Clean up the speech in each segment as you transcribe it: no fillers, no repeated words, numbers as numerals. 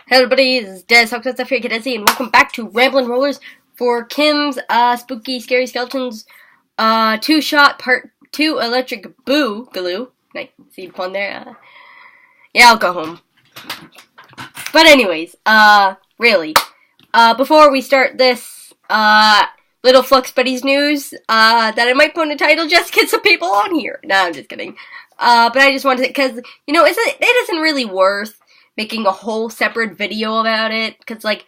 Hello everybody, this is Des, and welcome back to Ramblin' Rollers for Kim's Spooky Scary Skeletons two-shot part 2 Electric Boogaloo. Nice, see the pun there? Yeah, I'll go home. But anyways, really, before we start this, little Flux Buddies news, that I might put in the title just to get some people on here. No, I'm just kidding. But I just wanted to, because, you know, it isn't really worth making a whole separate video about it, because, like,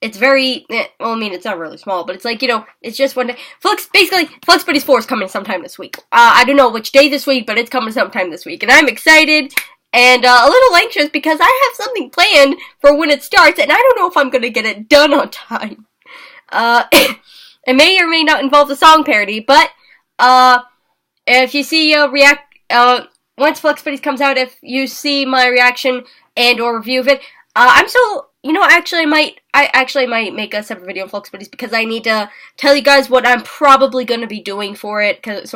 it's very, well, I mean, it's not really small, but it's like, you know, it's just one day. Flux Buddies 4 is coming sometime this week. I don't know which day this week, but it's coming sometime this week, and I'm excited, and a little anxious, because I have something planned for when it starts, and I don't know if I'm gonna get it done on time. It may or may not involve the song parody, but, if you see once Flux Buddies comes out, if you see my reaction and or review of it, I'm still, you know, I actually might make a separate video on Flux Buddies, because I need to tell you guys what I'm probably going to be doing for it, I'm just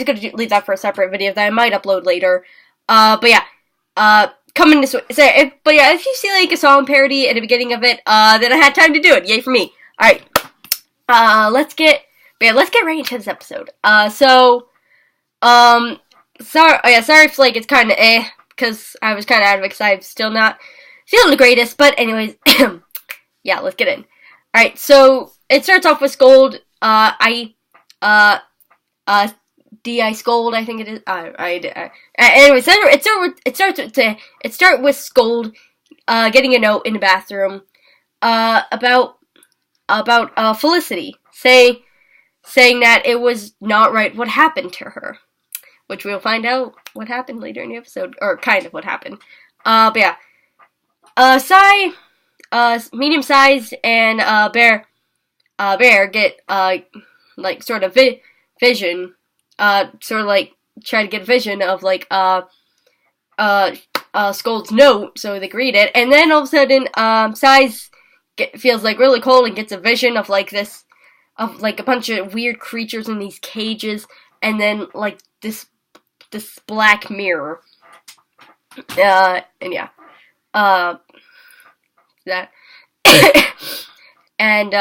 going to leave that for a separate video that I might upload later, but yeah, coming this way, if you see, like, a song parody at the beginning of it, then I had time to do it, yay for me. Alright, let's get right into this episode. Sorry if, like, it's kind of because I was kind of out of it, because I'm still not feeling the greatest, but anyways, yeah, let's get in. Alright, so, it starts off with Scold, D.I. Scold, I think it is, anyways, it starts with Scold, getting a note in the bathroom, about Felicity, saying that it was not right what happened to her. Which we'll find out what happened later in the episode, or kind of what happened. But yeah. Medium-sized, and, Bear get, like, sort of vision, sort of, like, try to get a vision of, like, Scold's note, so they can read it, and then all of a sudden, Size feels, like, really cold and gets a vision of, like, of, like, a bunch of weird creatures in these cages, and then, like, this black mirror, and yeah, that, and,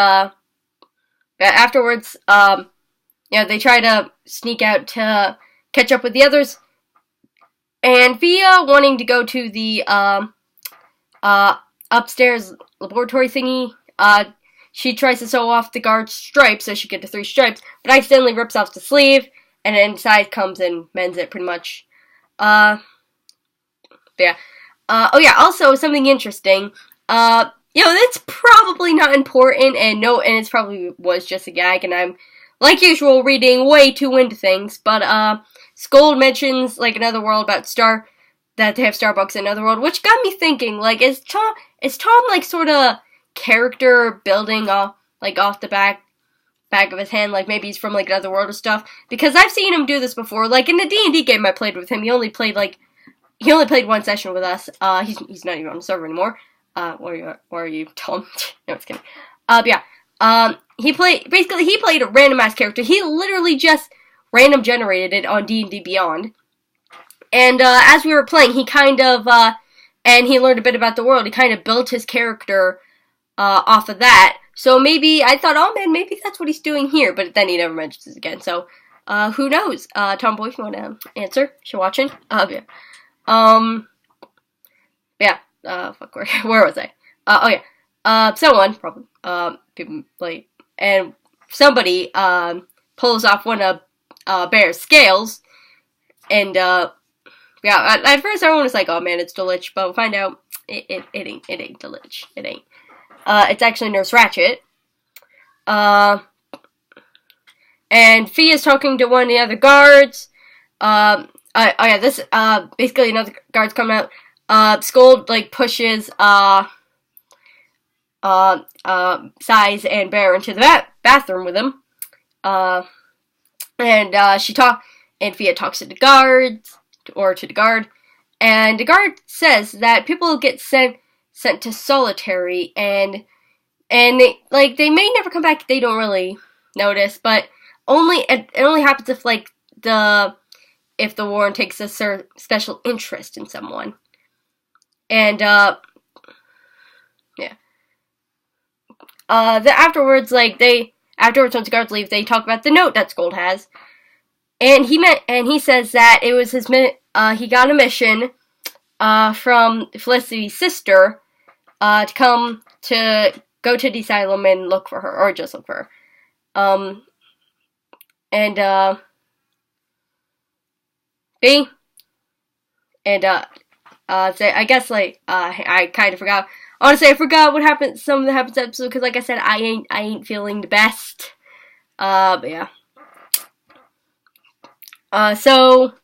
afterwards, yeah, they try to sneak out to catch up with the others, and Fia, wanting to go to the, upstairs laboratory thingy, she tries to sew off the guard's stripes so she can get the 3 stripes, but accidentally rips off the sleeve, and then Size comes and mends it, pretty much. Yeah. Oh yeah, also, something interesting. You know, that's probably not important, and it's probably was just a gag, and I'm, like usual, reading way too into things, but, Scold mentions, like, another world about that they have Starbucks in another world, which got me thinking, like, is Tom, like, sort of character building off the back of his hand, like, maybe he's from, like, another world or stuff, because I've seen him do this before, like, in the D&D game I played with him, he only played one session with us, he's not even on the server anymore, where are you, Tom? No, it's kidding, yeah, he played a random-ass character, he literally just random generated it on D&D Beyond, and, as we were playing, he kind of, and he learned a bit about the world, he kind of built his character, off of that. So maybe, I thought, oh man, maybe that's what he's doing here, but then he never mentions it again, so, who knows? Tomboy, if you want to answer, if you're watching, yeah. Fuck, where was I? Oh yeah, someone, probably, people, like, and somebody, pulls off one of, Bear's scales, and, yeah, at first everyone was like, oh man, it's Delish, but we'll find out, it ain't Delish, it ain't. It's actually Nurse Ratched. And Fia's talking to one of the other guards. Basically another guard's coming out. Scold, like, pushes, Size and Bear into the bathroom with him. And Fia talks to the guards, or to the guard, and the guard says that people get sent to solitary, and they may never come back, they don't really notice, but it only happens if, like, if the Warren takes a special interest in someone. And, afterwards, once the guards leave, they talk about the note that Scold has. And he says that it was he got a mission, from Felicity's sister, to go to the asylum and look for her, or just look for her. I guess, I kind of forgot. Honestly, I forgot what happened, some of the happens episode, because like I said, I ain't feeling the best. But yeah. So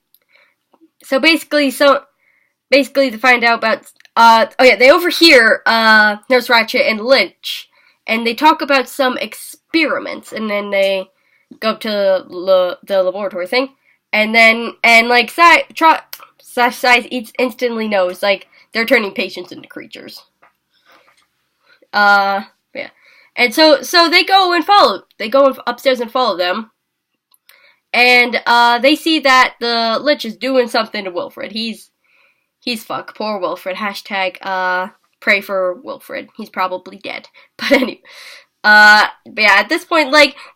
basically, to find out about, they overhear, Nurse Ratched and Lynch, and they talk about some experiments, and then they go up to the laboratory thing, and Sai instantly knows, they're turning patients into creatures. Yeah. And so they go upstairs and follow them, and, they see that the Lich is doing something to Wilfred. He's fucked. Poor Wilfred. Hashtag, pray for Wilfred. He's probably dead. But anyway. But yeah, at this point,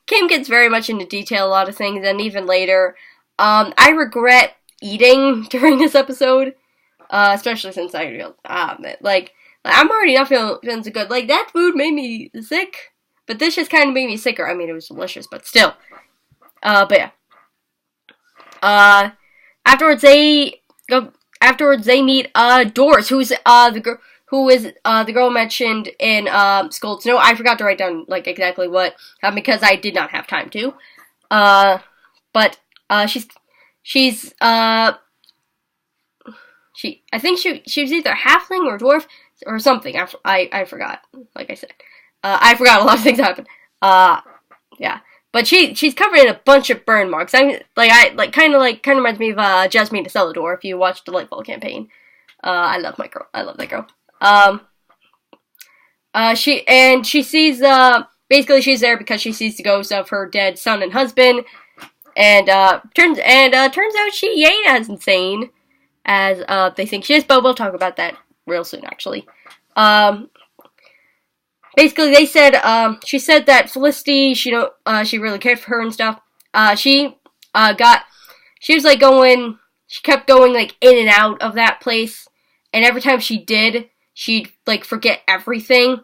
Kim gets very much into detail a lot of things, and even later, I regret eating during this episode, especially since I'm already not feeling so good. That food made me sick, but this just kind of made me sicker. I mean, it was delicious, but still. But yeah. Afterwards they meet, Doris, who is the girl mentioned in, Scold's Note. I forgot to write down, exactly what happened, because I did not have time to. But, I think she was either halfling or dwarf, or something. I forgot, like I said. I forgot a lot of things happened. Yeah. But she's covered in a bunch of burn marks. Kind of reminds me of, Jasmine Celador, if you watched the Lightfall campaign. I love that girl. She sees, basically she's there because she sees the ghost of her dead son and husband, and, turns out she ain't as insane as, they think she is, but we'll talk about that real soon, actually. Basically, she said that Felicity, she really cared for her and stuff. She kept going, in and out of that place, and every time she did, she'd, forget everything.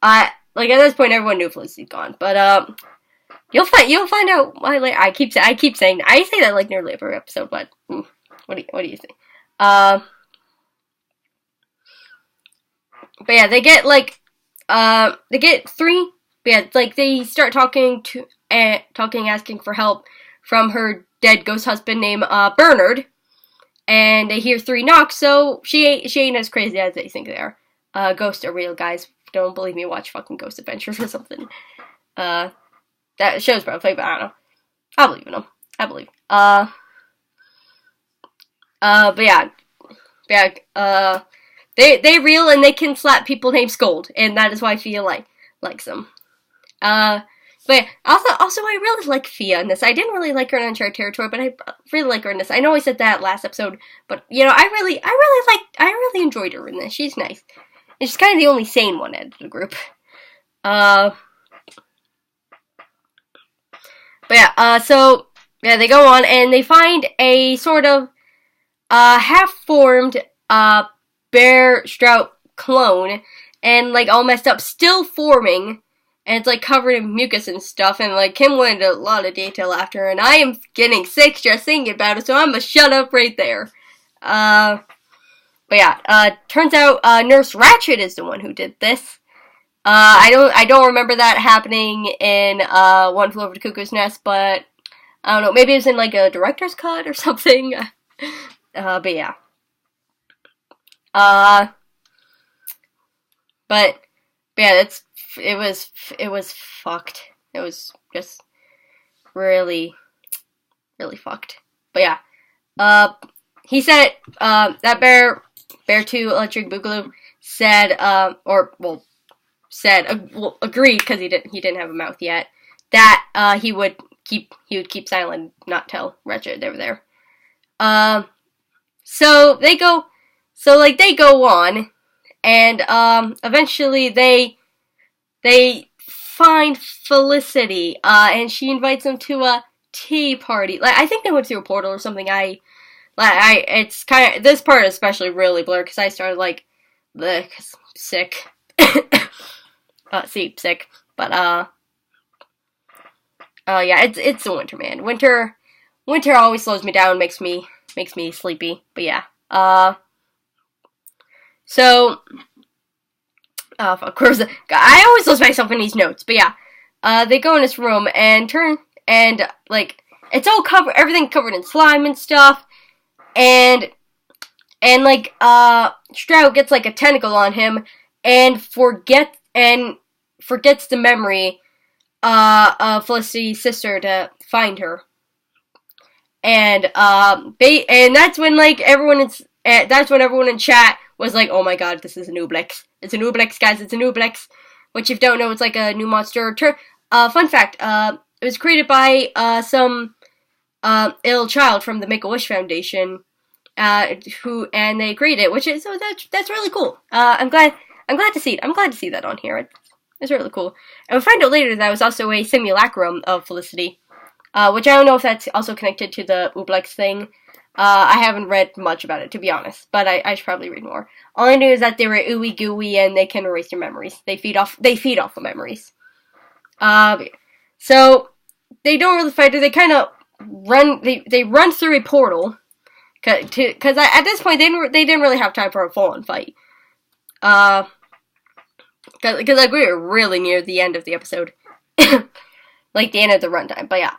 At this point, everyone knew Felicity's gone, but, you'll find out why later. I keep saying that. I say that, nearly every episode, but, what do you think? But yeah, they get, three, yeah, they start talking, asking for help from her dead ghost husband named, Bernard, and they hear 3 knocks, so she ain't as crazy as they think they are. Ghosts are real, guys. Don't believe me, watch fucking Ghost Adventures or something. That show's probably, but I don't know. I believe in them. I believe. But yeah, they real, and they can slap people named Scold, and that is why Fia likes them. But yeah, also I really like Fia in this. I didn't really like her in Uncharted Territory, but I really like her in this. I know I said that last episode, but I really enjoyed her in this. She's nice. And she's kind of the only sane one out of the group. But yeah, so yeah, they go on and they find a sort of half-formed bear strout clone, and all messed up, still forming, and it's covered in mucus and stuff, and Kim went into a lot of detail after, and I am getting sick just thinking about it, so I'm gonna shut up right there. But yeah, turns out Nurse Ratched is the one who did this. I don't remember that happening in One Flew Over the Cuckoo's Nest, but I don't know, maybe it was in a director's cut or something. But yeah. But yeah, it was fucked. It was just really, really fucked. But yeah, he said, that Bear 2 Electric Boogaloo said, agreed, because he didn't have a mouth yet, that, he would keep silent, not tell Ratched they were there. So they go on, and, eventually they they find Felicity, and she invites them to a tea party. Like, I think they went through a portal or something. It's kind of, this part especially really blurred, because I started, like, sick. Sick. But, yeah, it's the winter, man. Winter always slows me down, makes me sleepy. But yeah, so, of course, I always lose myself in these notes. But yeah, they go in this room and like, it's all covered, everything covered in slime and stuff, and like, Stroud gets like a tentacle on him and forgets the memory of Felicity's sister to find her. And that's when like everyone in chat was like, "Oh my god, this is a Nublex. It's a Nublex, guys. It's a Nublex." Which, if you don't know, it's like a new monster. Fun fact: it was created by some ill child from the Make-A-Wish Foundation, and they created it, so that's really cool. I'm glad to see it. I'm glad to see that on here. It's really cool. And we find out later that was also a simulacrum of Felicity. Which I don't know if that's also connected to the Ooblex thing. I haven't read much about it, to be honest, but I should probably read more. All I knew is that they were ooey gooey and they can erase your memories. They feed off the memories. So they don't really fight her. They kind of run. They run through a portal, because at this point they didn't really have time for a full-on fight. Because like, we were really near the end of the episode. Like, the end of the runtime. But yeah,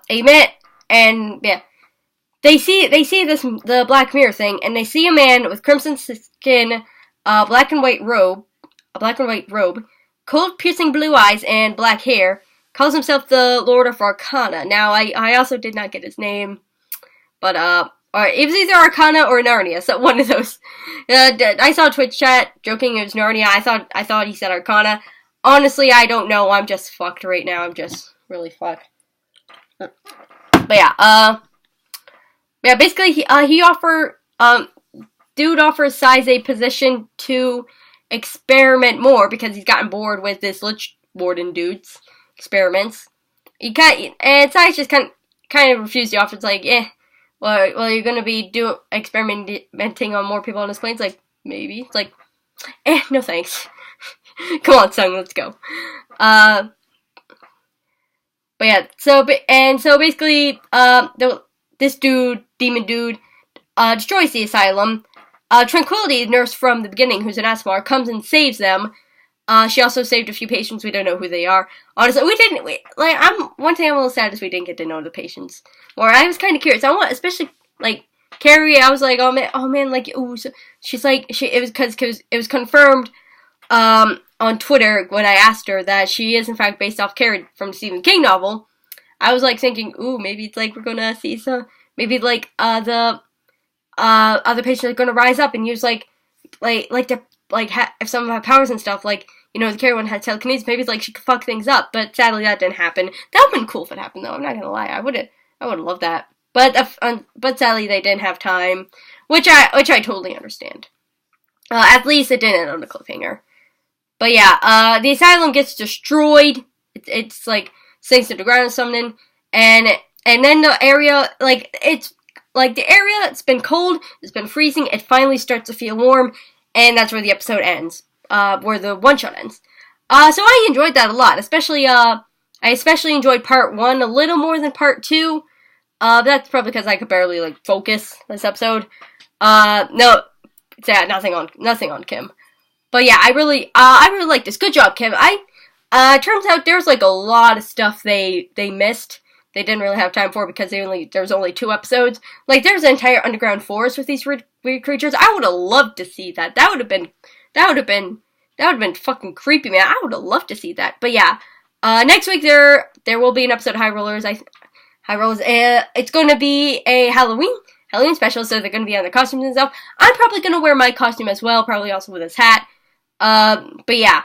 yeah, they see the Black Mirror thing, and they see a man with crimson skin, black and white robe, cold piercing blue eyes, and black hair. Calls himself the Lord of Arcana. Now, I also did not get his name, but it was either Arcana or Narnia, so one of those. I saw a Twitch chat joking it was Narnia. I thought he said Arcana. Honestly, I don't know. I'm just fucked right now. I'm just really fucked. But yeah, basically, dude offers Size a position to experiment more because he's gotten bored with this Lich Warden dude's experiments. And Size just kind of refused the offer. It's like, well, you're gonna be experimenting on more people on this plane. It's like, maybe. It's like, no thanks. Come on, son, let's go. But yeah, so basically, this demon dude, destroys the asylum. Tranquility, the nurse from the beginning, who's an Asmar, comes and saves them. She also saved a few patients. We don't know who they are. Honestly, one thing I'm a little sad is we didn't get to know the patients. Or I was kind of curious. Especially, like, Carrie, I was like, oh man, like, ooh, so she's like, it was because it was confirmed, on Twitter when I asked her that she is in fact based off Carrie from the Stephen King novel. I was like thinking, ooh, maybe it's like we're gonna see maybe like the other patients are gonna rise up and use if some of them have powers and stuff, like, you know, the Carrie one had telekinesis. Maybe it's like she could fuck things up, but sadly that didn't happen. That would've been cool if it happened, though. I'm not gonna lie, I would've loved that. But sadly they didn't have time, which I totally understand. At least it didn't end on a cliffhanger. But yeah, the asylum gets destroyed. It's like sinks to the ground or something, and then the area, like, it's like the area, it's been cold, it's been freezing. It finally starts to feel warm, and that's where the episode ends. Where the one shot ends. So I enjoyed that a lot. I especially enjoyed part 1 a little more than part 2. That's probably because I could barely like focus this episode. No, it's nothing on Kim. But yeah, I really like this. Good job, Kim. Turns out there's like a lot of stuff they missed. They didn't really have time for because there was only 2 episodes. Like, there's an entire underground forest with these weird creatures. I would have loved to see that. That would have been fucking creepy, man. I would have loved to see that. But yeah, next week there will be an episode of High Rollers. It's going to be a Halloween special, so they're going to be on their costumes and stuff. I'm probably going to wear my costume as well, probably also with this hat. But yeah,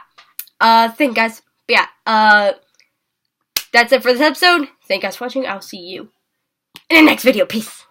thank guys. But yeah, that's it for this episode. Thank you guys for watching. I'll see you in the next video. Peace.